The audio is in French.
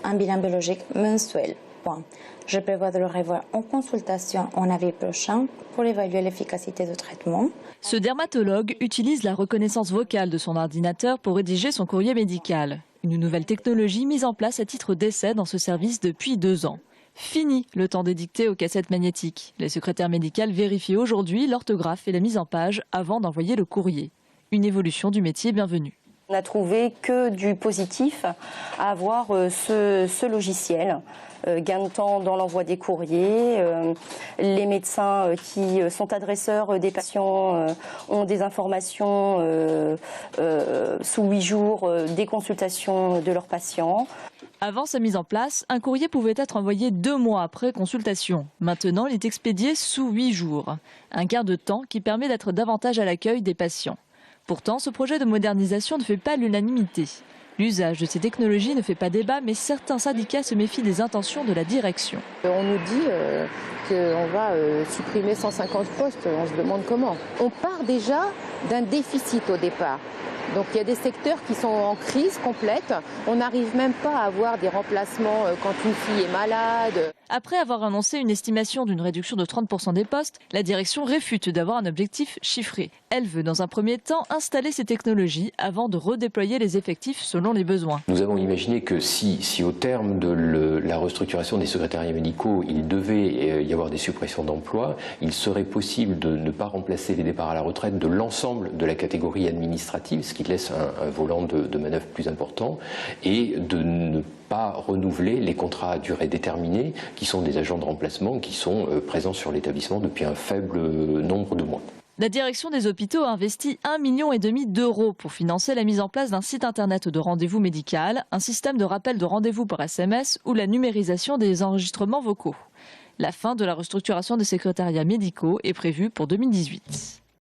un bilan biologique mensuel. Point. Je prévois de le revoir en consultation en avril prochain pour évaluer l'efficacité du traitement. Ce dermatologue utilise la reconnaissance vocale de son ordinateur pour rédiger son courrier médical. Une nouvelle technologie mise en place à titre d'essai dans ce service depuis 2 ans. Fini le temps d'édicter aux cassettes magnétiques. Les secrétaires médicales vérifient aujourd'hui l'orthographe et la mise en page avant d'envoyer le courrier. Une évolution du métier bienvenue. On n'a trouvé que du positif à avoir ce logiciel. Gain de temps dans l'envoi des courriers. Les médecins qui sont adresseurs des patients ont des informations sous 8 jours des consultations de leurs patients. Avant sa mise en place, un courrier pouvait être envoyé 2 mois après consultation. Maintenant, il est expédié sous 8 jours. Un gain de temps qui permet d'être davantage à l'accueil des patients. Pourtant, ce projet de modernisation ne fait pas l'unanimité. L'usage de ces technologies ne fait pas débat, mais certains syndicats se méfient des intentions de la direction. On nous dit qu'on va supprimer 150 postes, on se demande comment. On part déjà d'un déficit au départ. Donc il y a des secteurs qui sont en crise complète. On n'arrive même pas à avoir des remplacements quand une fille est malade. Après avoir annoncé une estimation d'une réduction de 30% des postes, la direction réfute d'avoir un objectif chiffré. Elle veut dans un premier temps installer ces technologies avant de redéployer les effectifs selon les besoins. Nous avons imaginé que si au terme de la restructuration des secrétariats médicaux, il devait y avoir des suppressions d'emplois, il serait possible de ne pas remplacer les départs à la retraite de l'ensemble de la catégorie administrative, ce qui laisse un volant de manœuvre plus important, et de ne pas renouveler les contrats à durée déterminée, qui sont des agents de remplacement qui sont présents sur l'établissement depuis un faible nombre de mois. La direction des hôpitaux a investi 1,5 million d'euros pour financer la mise en place d'un site internet de rendez-vous médical, un système de rappel de rendez-vous par SMS ou la numérisation des enregistrements vocaux. La fin de la restructuration des secrétariats médicaux est prévue pour 2018.